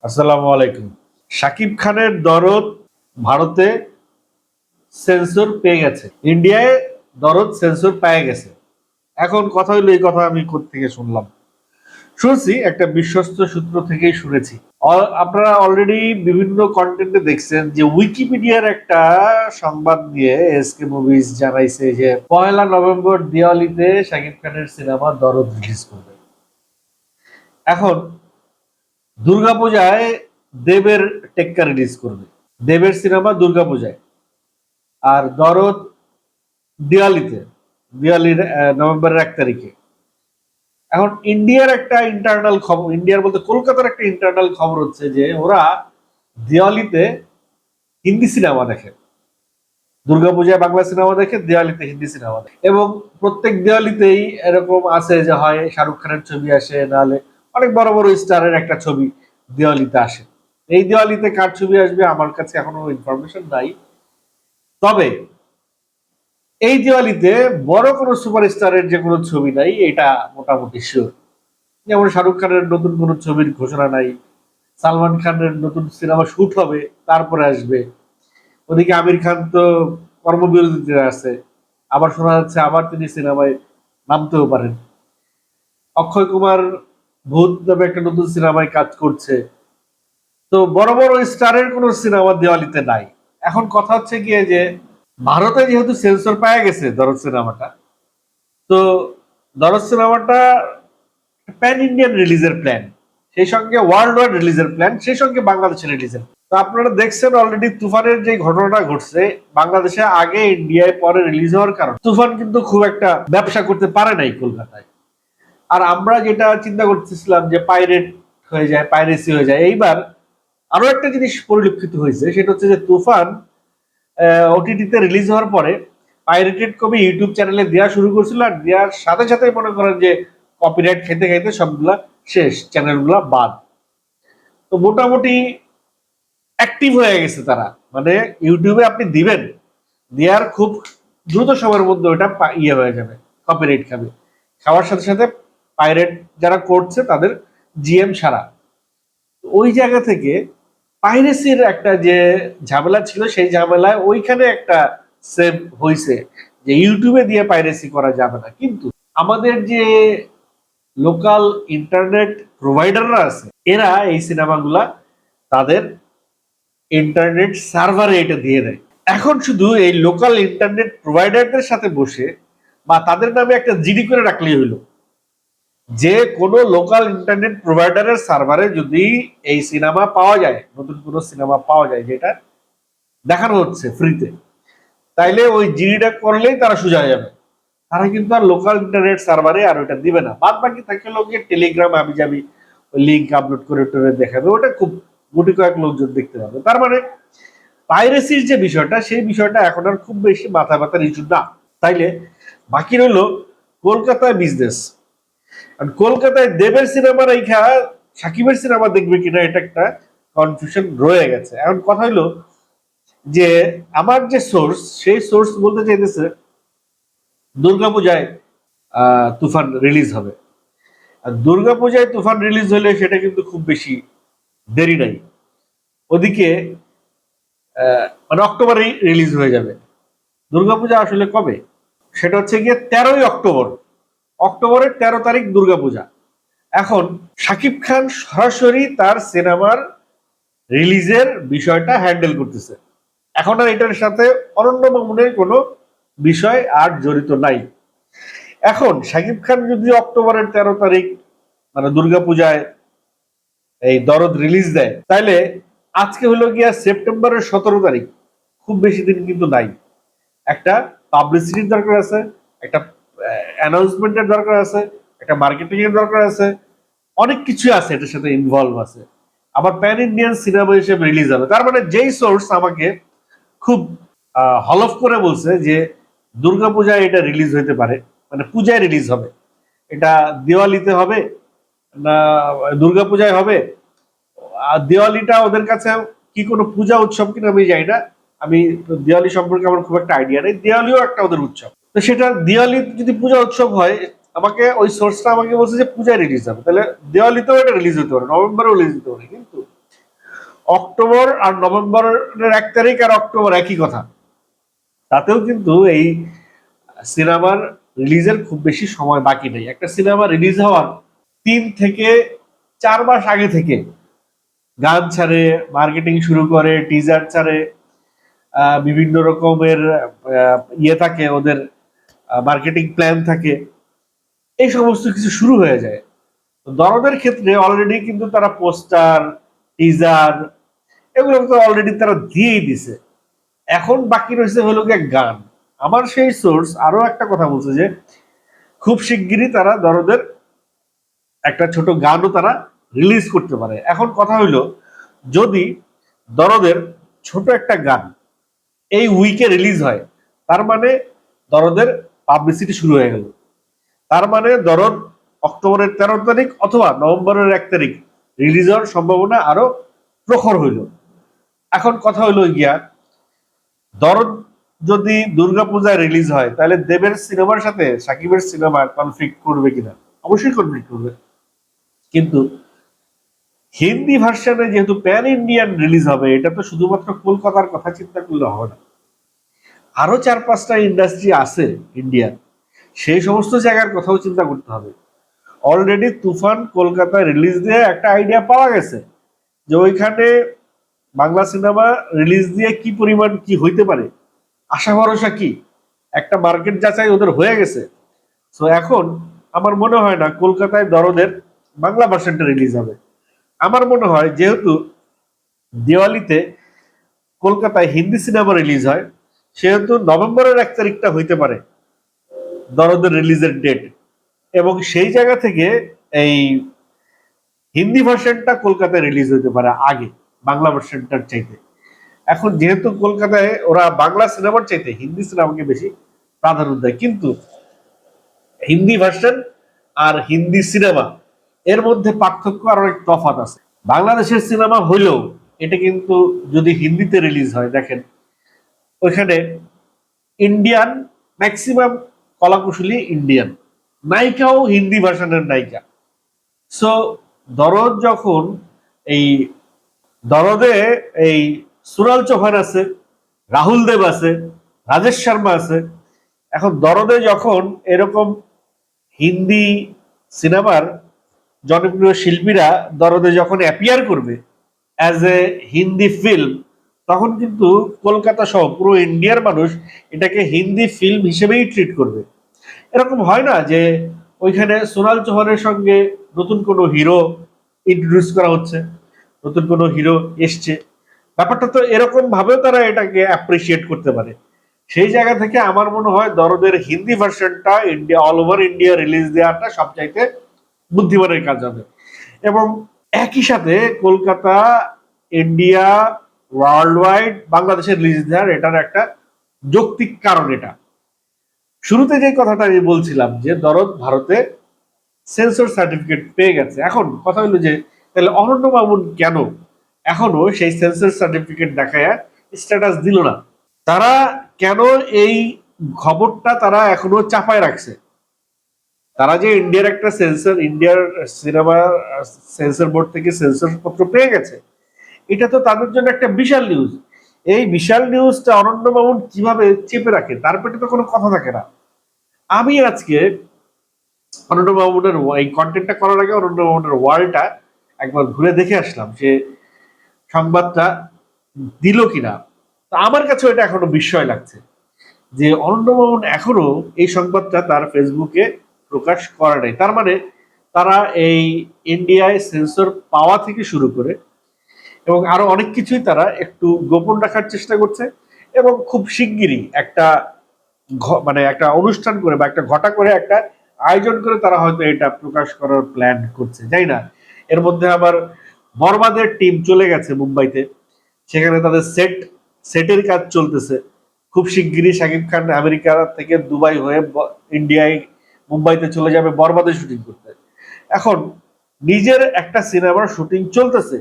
আসসালামু আলাইকুম। শাকিব খানের দরদ ভারতে সেন্সর পেয়ে গেছে, ইন্ডিয়ায় দরদ সেন্সর পেয়ে গেছে। এখন কথা হইলো, এই কথা আমি কোত্থেকে শুনলাম? শুনছি একটা বিশ্বস্ত সূত্র থেকেই শুনেছি। আপনারা অলরেডি বিভিন্ন কন্টেন্টে দেখছেন যে উইকিপিডিয়ার একটা সংবাদ দিয়ে এসকে মুভিজ জানাইছে যে 1 নভেম্বর দিওয়ালিতে শাকিব খানের সিনেমা দরদ রিলিজ করবে। এখন দুর্গাপূজায় দেবের টেক্কা রিলিজ করবে, দেবের সিনেমা দুর্গাপূজায়, আর দরদ দিওয়ালিতে, দিওয়ালির নভেম্বরের 1 তারিখে। এখন ইন্ডিয়ার একটা ইন্টারনাল খবর, ইন্ডিয়ার বলতে কলকাতার একটা ইন্টারনাল খবর হচ্ছে যে ওরা দিওয়ালিতে হিন্দি সিনেমা দেখে, দুর্গাপূজায় বাংলা সিনেমা দেখে, দিওয়ালিতে হিন্দি সিনেমা দেখে। এবং প্রত্যেক দিওয়ালিতেই এরকম আছে যে হয় শাহরুখ খানের ছবি আসে, নাহলে অনেক বড় বড় স্টারের একটা ছবি দিওয়ালিতে আসে। এই দিওয়ালিতে কার ছবি আসবে আমার কাছে এখনো ইনফরমেশন নাই, তবে এই দিওয়ালিতে বড় কোনো সুপারস্টারের যে কোনো ছবি নাই এটা মোটামুটি শিওর। যেমন শাহরুখ খানের নতুন কোনো ছবির ঘোষণা নাই, সালমান খানের নতুন সিনেমা শুট হবে তারপরে আসবে, ওদিকে আমির খান তো কর্মবিরতিতে আছে, আবার শোনা যাচ্ছে আবার তিনি সিনেমায় নামতেও পারেন। অক্ষয় কুমার ভূত নামে একটা নতুন সিনেমায় কাজ করছে। তো বড় বড় স্টারের কোনো সিনেমা দিওয়ালিতে নাই। এখন কথা হচ্ছে গিয়ে যে ভারতে যেহেতু সেন্সর পাওয়া গেছে দরদ সিনেমাটা, তো দরদ সিনেমাটা প্যান ইন্ডিয়ান রিলিজের প্ল্যান, সেই সঙ্গে ওয়ার্ল্ড ওয়াইড রিলিজের প্ল্যান, সেই সঙ্গে বাংলাদেশে রিলিজের। তো আপনারা দেখছেন অলরেডি তুফানের যে ঘটনাটা ঘটছে বাংলাদেশে আগে ইন্ডিয়ায় পরে রিলিজ হওয়ার কারণ তুফান কিন্তু খুব একটা ব্যবসা করতে পারে নাই কলকাতায়। আর আমরা যেটা চিন্তা করতেছিলাম যে পাইরেট হয়ে যায়, পাইরেসি হয়ে যায়, এইবার আরো একটা জিনিস পরিলক্ষিত হয়েছে, সেটা হচ্ছে যে তুফান ওটিটিতে রিলিজ হওয়ার পরে পাইরেটেড কপি ইউটিউব চ্যানেলে দেওয়া শুরু করছিল, আর দেওয়ার সাথে সাথে মনে করেন যে কপিরাইট খেতে খেতে সবগুলা শেষ, চ্যানেলগুলা বাদ। তো মোটামুটি অ্যাক্টিভ হয়ে গেছে তারা, মানে ইউটিউবে আপনি দিবেন, দেওয়ার খুব দ্রুত সময়ের মধ্যে ওটা ইয়ে হয়ে যাবে, কপিরাইট খাবে, খাওয়ার সাথে সাথে পাইরেট যারা করছে তাদের জিএম সারা। ওই জায়গা থেকে পাইরেসির একটা যে ঝামেলা ছিল সেই ঝামেলায় ওইখানে একটা সেভ হয়েছে যে ইউটিউবে দিয়ে পাইরেসি করা যাবে না। কিন্তু আমাদের যে লোকাল ইন্টারনেট প্রোভাইডাররা আছে এরা এই সিনেমাগুলা তাদের ইন্টারনেট সার্ভারে এটা দিয়ে দেয়। এখন শুধু এই লোকাল ইন্টারনেট প্রোভাইডারদের সাথে বসে বা তাদের নামে একটা জিডি করে রাখলেই হলো, যে কোনো লোকাল ইন্টারনেট প্রোভাইডারের সার্ভারে যদি এই সিনেমা পাওয়া যায়, নতুন কোনো সিনেমা পাওয়া যায় যেটা দেখানো হচ্ছে ফ্রিতে, তাইলে ওই জিডিটা করলেই তারা সোজা হয়ে যাবে। তারা কিন্তু আর লোকাল ইন্টারনেট সার্ভারে আর ওটা দিবে না। বাদ বাকি থাকে লোকের টেলিগ্রাম আমি যাবি লিঙ্ক আপলোড করে টোরে দেখাবে, ওটা খুব গুটি কয়েক লোকজন দেখতে পাবে। তার মানে পাইরেসির যে বিষয়টা, সেই বিষয়টা এখন আর খুব বেশি মাথা ব্যথার ইস্যু না। তাইলে বাকি রইল কলকাতায় বিজনেস। আর কলকাতায় দেবের সিনেমা রেখা সাকিবের সিনেমা দেখবে কিনা এটা একটা কনফিউশন রয়ে গেছে। এখন কথা হইলো যে আমার যে সোর্স, সেই সোর্স বলতে চাইতেছে দুর্গাপূজায় তুফান রিলিজ হবে। আর দুর্গাপূজায় তুফান রিলিজ হলে সেটা কিন্তু খুব বেশি দেরি নাই, ওদিকে মানে অক্টোবরেই রিলিজ হয়ে যাবে। দুর্গাপূজা আসলে কবে? সেটা হচ্ছে গিয়ে 13ই অক্টোবর, অক্টোবরের 13 তারিখ দুর্গাপূজা। এখন শাকিব খান সরাসরি তার সিনেমার রিলিজের বিষয়টা হ্যান্ডেল করতেছে, এখন আর এটার সাথে অনন্য মামুনের কোনো বিষয় আর জড়িত নাই। এখন শাকিব খান যদি অক্টোবরের 13 তারিখ মানে দুর্গাপূজায় এই দরদ রিলিজ দেয়, তাইলে আজকে হলো গিয়া সেপ্টেম্বরের 17 তারিখ, খুব বেশি দিন কিন্তু নাই। একটা পাবলিসিটির দরকার আছে, একটা অ্যানাউন্সমেন্টের দরকার আছে, একটা মার্কেটিং এর দরকার আছে, অনেক কিছু আছে এটার সাথে ইনভলভ আছে। আবার প্যান ইন্ডিয়ান সিনেমা হিসেবে রিলিজ হবে। তার মানে যেই সোর্স আমাকে খুব হলফ করে বলছে যে দুর্গাপূজায় এটা রিলিজ হইতে পারে, মানে পূজায় রিলিজ হবে, এটা দিওয়ালিতে হবে না দুর্গাপূজায় হবে। আর দিওয়ালিটা ওদের কাছে কি কোনো পূজা উৎসব কিনা আমি জানি না, আমি দিওয়ালি সম্পর্কে আমার খুব একটা আইডিয়া নেই। দিওয়ালিও একটা ওদের উৎসব, তো সেটা দিওয়ালি যদি পূজা উৎসব হয়, আমাকে ওই সোর্সটা আমাকে বলছে যে পূজায় রিলিজ হবে, তাহলে দিওয়ালিতেও এটা রিলিজ হতে পারে, নভেম্বরেও রিলিজ হতে পারে। কিন্তু অক্টোবর আর নভেম্বরের 1 তারিখ আর অক্টোবর একই কথা, তাতেও কিন্তু এই সিনেমার রিলিজের খুব বেশি সময় বাকি নেই। একটা সিনেমা রিলিজ হওয়ার 3 থেকে 4 মাস আগে থেকে গান ছাড়ে, মার্কেটিং শুরু করে, টিজার ছাড়ে, বিভিন্ন রকমের ইয়ে থাকে ওদের, মার্কেটিং প্ল্যান থাকে, এই সমস্ত কিছু শুরু হয়ে যায়। তো দরদের ক্ষেত্রে অলরেডি কিন্তু তারা পোস্টার, টিজার এগুলো তো অলরেডি তারা দিয়েই দিছে। এখন বাকি রয়েছে হলো গিয়ে গান। আমার সেই সোর্স আরো একটা কথা বলছে যে খুব শিগগিরই তারা দরদের একটা ছোট গানও তারা রিলিজ করতে পারে। এখন কথা হইলো, যদি দরদের ছোট একটা গান এই উইকে রিলিজ হয়, তার মানে দরদের পাবলিসিটি শুরু হয়ে গেল। তার মানে দরদ অক্টোবরের 13 তারিখ অথবা নভেম্বরের 1 তারিখ রিলিজ হওয়ার সম্ভাবনা আরো প্রখর হইল। এখন কথা হইলো গিয়া, দরদ যদি দুর্গাপূজায় রিলিজ হয় তাহলে দেবের সিনেমার সাথে সাকিবের সিনেমা কনফ্লিক্ট করবে কিনা? অবশ্যই কনফ্লিক্ট করবে। কিন্তু হিন্দি ভার্সনে যেহেতু প্যান ইন্ডিয়ান রিলিজ হবে, এটা তো শুধুমাত্র কলকাতার কথা চিন্তা করলে হবে না, আরো 4-5টা ইন্ডাস্ট্রি আছে ইন্ডিয়ার, সেই সমস্ত জায়গার কথাও চিন্তা করতে হবে। অলরেডি তুফান কলকাতায় রিলিজ দিয়ে একটা আইডিয়া পাওয়া গেছে যে ওইখানে বাংলা সিনেমা রিলিজ দিয়ে কি পরিমাণ কি হইতে পারে, আশা ভরসা কি, একটা মার্কেট যাচাই ওদের হয়ে গেছে। তো এখন আমার মনে হয় না কলকাতায় দরদের বাংলা ভার্সনটা রিলিজ হবে। আমার মনে হয় যেহেতু দিওয়ালিতে কলকাতায় হিন্দি সিনেমা রিলিজ হয়, সেহেতু নভেম্বরের 1 তারিখটা হইতে পারে দরদের রিলিজের ডেট, এবং সেই জায়গা থেকে এই হিন্দি ভার্সনটা কলকাতায় রিলিজ হতে পারে আগে বাংলা ভার্সনটার চাইতে। এখন যেহেতু কলকাতায় ওরা বাংলা সিনেমার চাইতে হিন্দি সিনেমাকে বেশি প্রাধান্য দেয়, কিন্তু হিন্দি ভার্সন আর হিন্দি সিনেমা এর মধ্যে পার্থক্য আর অনেক তফাৎ আছে। বাংলাদেশের সিনেমা হইলেও এটা কিন্তু যদি হিন্দিতে রিলিজ হয়, দেখেন ওইখানে ইন্ডিয়ান ম্যাক্সিমাম কলাকুশলী ইন্ডিয়ান, নায়িকাও হিন্দি ভার্সনের নায়িকা। সো দরদ যখন এই দরদে এই সুরাল চৌহান আছে, রাহুল দেব আছে, রাজেশ শর্মা আছে, এখন দরদে যখন এরকম হিন্দি সিনেমার জনপ্রিয় শিল্পীরা দরদে যখন অ্যাপিয়ার করবে অ্যাজ এ হিন্দি ফিল্ম, তখন কিন্তু কলকাতা সহ পুরো ইন্ডিয়ার মানুষ এটাকে হিন্দি ফিল্ম হিসেবেই ট্রিট করবে। এরকম হয় না যে ওইখানে সোনাল চৌহানের সঙ্গে নতুন কোনো হিরো ইন্ট্রোডিউস করা হচ্ছে, নতুন কোনো হিরো এসছে, ব্যাপারটা তো এরকম ভাবেও তারা এটাকে অ্যাপ্রিসিয়েট করতে পারে। সেই জায়গা থেকে আমার মনে হয় দরদের হিন্দি ভার্সনটা India, all over India release দেওয়াটা সবচাইতে বুদ্ধিমানের কাজ হবে। এবং একই সাথে কলকাতা, ইন্ডিয়া, ওয়ার্ল্ড ওয়াইড বাংলাদেশের রিলিজ দেওয়ার এটার একটা যৌক্তিক কারণ। এটা শুরুতে যে কথাটা আমি বলছিলাম যে দরদ ভারতে সেন্সর সার্টিফিকেট পেয়ে গেছে। এখন কথা হলো যে তাহলে অনন্য মামুন কেন এখনো সেই সেন্সর সার্টিফিকেট দেখায় স্ট্যাটাস দিল না? তারা কেন এই খবরটা তারা এখনো চাপায় রাখছে? তারা যে ইন্ডিয়ার একটা সেন্সর, ইন্ডিয়ার সিনেমা সেন্সর বোর্ড থেকে সেন্সর পত্র পেয়ে গেছে, এটা তো তাদের জন্য একটা বিশাল নিউজ। এই বিশাল নিউজটা অনন্য মামুন কিভাবে চেপে রাখে, তার পেটে তো কোনো কথা থাকে না। আমি আজকে অনন্য মামুনের এই কন্টেন্টটা করার আগে অনন্য মামুনের ওয়ালটা একবার ঘুরে দেখে আসলাম, যে সংবাদটা দিল কিনা। তো আমার কাছে এটা এখনো বিস্ময় লাগছে যে অনন্য মামুন এখনো এই সংবাদটা তার ফেসবুকে প্রকাশ করে নাই। তার মানে তারা এই ইন্ডিয়ায় সেন্সর পাওয়া থেকে শুরু করে এবং আরো অনেক কিছুই তারা একটু গোপন রাখার চেষ্টা করছে, এবং খুব শিগগিরই একটা মানে একটা অনুষ্ঠান করে বা একটা ঘটা করে একটা আয়োজন করে তারা হয়তো এটা প্রকাশ করার প্ল্যান করছে, যাই না। এর মধ্যে আবার বরবাদের টিম চলে গেছে মুম্বাইতে, সেখানে তাদের সেটের কাজ চলতেছে। খুব শিগগিরই শাকিব খান আমেরিকা থেকে দুবাই হয়ে ইন্ডিয়ায় মুম্বাইতে চলে যাবে বরবাদের শুটিং করতে। এখন নিজের একটা সিনেমার শুটিং চলতেছে,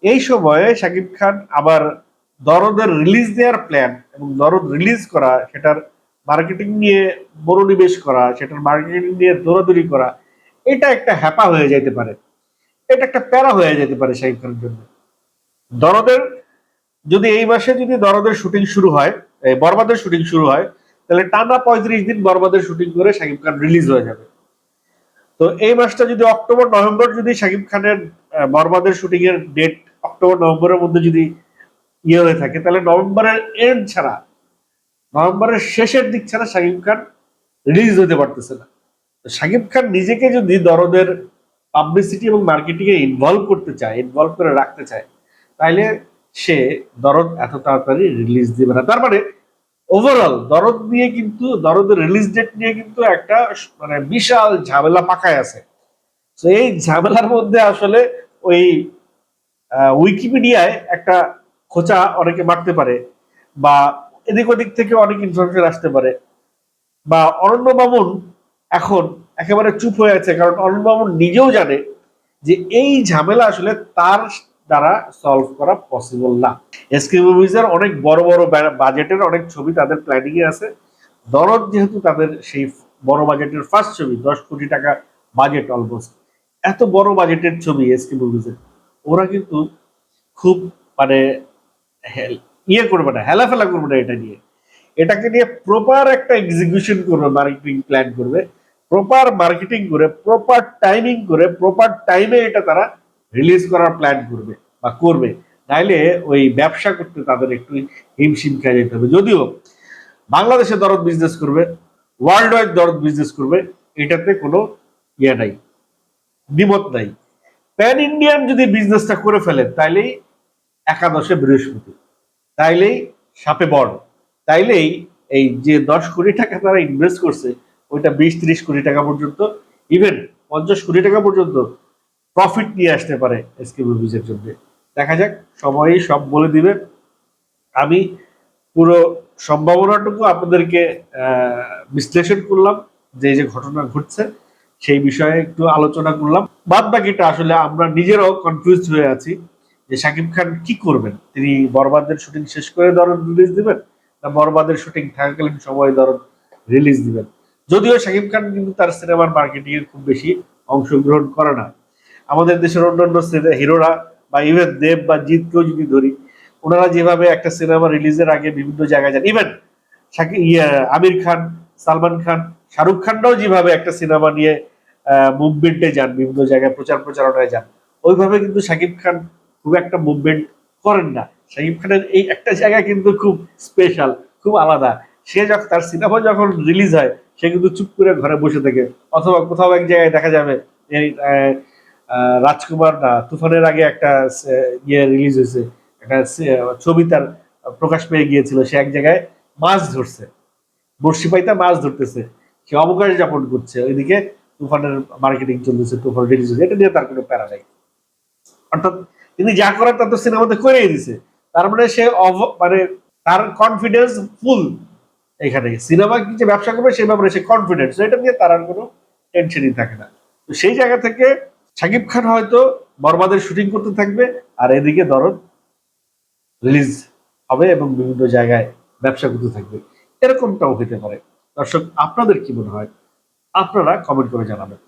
এই সময়ে শাকিব খান আবার দরদের রিলিজ দেওয়ার প্ল্যান এবং দরদ রিলিজ করা, সেটার মার্কেটিং নিয়ে মনোনিবেশ করা, সেটার মার্কেটিং নিয়ে দৌড়াদৌড়ি করা, এটা একটা হ্যাপা হয়ে যেতে পারে, এটা একটা প্যারা হয়ে যেতে পারে শাকিব খানের জন্য। দরদের যদি এই মাসে যদি দরদের শুটিং শুরু হয়, বরবাদের শুটিং শুরু হয়, তাহলে টানা 35 দিন বরবাদের শুটিং করে শাকিব খান রিলিজ হয়ে যাবে। তো এই মাসটা যদি অক্টোবর নভেম্বর যদি শাকিব খানের বরবাদের শুটিং এর ডেট অক্টোবর নভেম্বরের মধ্যে যদি ইয়ে হয়ে থাকে, তাহলে নভেম্বরের এন্ড ছাড়া, নভেম্বরের শেষের দিক ছাড়া শাকিব খান রিলিজ হতে পারতেছে না। শাকিব খান নিজেকে যদি দরদের পাবলিসিটি এবং মার্কেটিং এ ইনভলভ করতে চায়, ইনভলভ করে রাখতে চায়, তাইলে সে দরদ এত তাড়াতাড়ি রিলিজ দিবে না। তার মানে ওভারঅল দরদ নিয়ে কিন্তু, দরদের রিলিজ ডেট নিয়ে কিন্তু একটা মানে বিশাল ঝামেলা পাকায় আছে। তো এই ঝামেলার মধ্যে আসলে ওই উইকিপিডিয়ায় একটা খোঁচা অনেকে মারতে পারে, বা এদিক ওদিক থেকে অনেক ইনফরমেশন আসতে পারে, বা অরণ্য মামুন এখন একেবারে চুপ হয়ে আছে, কারণ অরণ্য মামুন নিজেও জানে যে এই ঝামেলা আসলে তার দ্বারা সলভ করা পসিবল না। এসকে মুভিজের অনেক বড় বড় বাজেটের অনেক ছবি তাদের প্ল্যানিং এ আছে। দরদ যেহেতু তাদের সেই বড় বাজেটের ফার্স্ট ছবি, 10 কোটি টাকা বাজেট অলমোস্ট, এত বড় বাজেটের ছবি এসকে মুভিজের, ওরা কিন্তু খুব মানে ইয়ে করবে না, হেলাফেলা করবে না এটা নিয়ে। এটাকে নিয়ে প্রপার একটা এক্সিকিউশন করবে, মার্কেটিং প্ল্যান করবে, প্রপার মার্কেটিং করে, প্রপার টাইমিং করে, প্রপার টাইমে এটা তারা রিলিজ করার প্ল্যান করবে বা করবে। নাইলে ওই ব্যবসা করতে তাদের একটু হিমশিম খেয়ে যেতে হবে। যদিও বাংলাদেশে দরদ বিজনেস করবে, ওয়ার্ল্ড ওয়াইড দরদ বিজনেস করবে, এটাতে কোনো ইয়ে নাই, দ্বিমত নাই। প্যান ইন্ডিয়ান যদি বিজনেসটা করে ফেলে, তাইলেই একাদশে বৃহস্পতি, তাইলেই সাপে বড়, তাইলেই এই যে 10 কোটি টাকা তারা ইনভেস্ট করছে, ওইটা 20-30 কোটি টাকা পর্যন্ত, ইভেন 50 কোটি টাকা পর্যন্ত প্রফিট নিয়ে আসতে পারে এসকে মুভিজের জন্য। দেখা যাক, সময়ই সব বলে দিবে। আমি পুরো সম্ভাবনাটুকু আপনাদেরকে বিশ্লেষণ করলাম, যে যে ঘটনা ঘটছে সেই বিষয়ে একটু আলোচনা করলাম। বাদ বাকিটা আসলে আমরা নিজেরাও কনফিউজ হয়ে আছি যে শাকিব খান কি করবেন। তিনি বরবাদের শুটিং শেষ করে দরদ রিলিজ দিবেন, না বরবাদের শুটিং থাকাকালীন সময় দরদ রিলিজ দিবেন। যদিও শাকিব খান কিন্তু তার সিনেমার মার্কেটিং এ খুব বেশি অংশগ্রহণ করে না। আমাদের দেশের অন্যান্য হিরোরা বা ইভেন দেব বা জিৎকেও যদি ধরি, ওনারা যেভাবে একটা সিনেমা রিলিজের আগে বিভিন্ন জায়গায় যান, ইভেন আমির খান, সালমান খান, শাহরুখ খানরাও যেভাবে একটা সিনেমা নিয়ে মুভমেন্টে যান, বিভিন্ন জায়গায় প্রচার প্রচারণায় যান, ওইভাবে কিন্তু শাকিব খান খুব একটা মুভমেন্ট করেন না। শাকিব খানের এই একটা জায়গা কিন্তু খুব স্পেশাল, খুব আলাদা। সে যখন তার সিনেমা যখন রিলিজ হয়, সে কিন্তু চুপ করে ঘরে বসে থাকে, অথবা কোথাও এক জায়গায় দেখা যাবে এই রাজকুমার না তুফানের আগে একটা ইয়ে রিলিজ হয়েছে, একটা ছবি তার প্রকাশ পেয়ে গিয়েছিল, সে এক জায়গায় মাছ ধরছে, বড়শি পাইতে মাছ ধরতেছে, সে অবকাশ যাপন করছে, ওইদিকে তুফানের মার্কেটিং চলতেছে, তুফান রিলিজ হয়েছে, এটা নিয়ে তার কোনো প্যারা নাই। অর্থাৎ তিনি যা করার তা তো সিনেমাতে করেই দিছে। তার মানে সে মানে তার কনফিডেন্স ফুল। এখানে সিনেমা কি যে ব্যবসা করবে সেই ব্যাপারে সে কনফিডেন্স, এটা নিয়ে তার আর কোনো টেনশনই থাকে না। তো সেই জায়গা থেকে শাকিব খান হয়তো বরবাদের শুটিং করতে থাকবে, আর এদিকে দরদ রিলিজ হবে এবং বিভিন্ন জায়গায় ব্যবসা করতে থাকবে, এরকমটাও হতে পারে। দর্শক, আপনাদের কি মনে হয়? আপনারা কমেন্ট করে জানাবেন।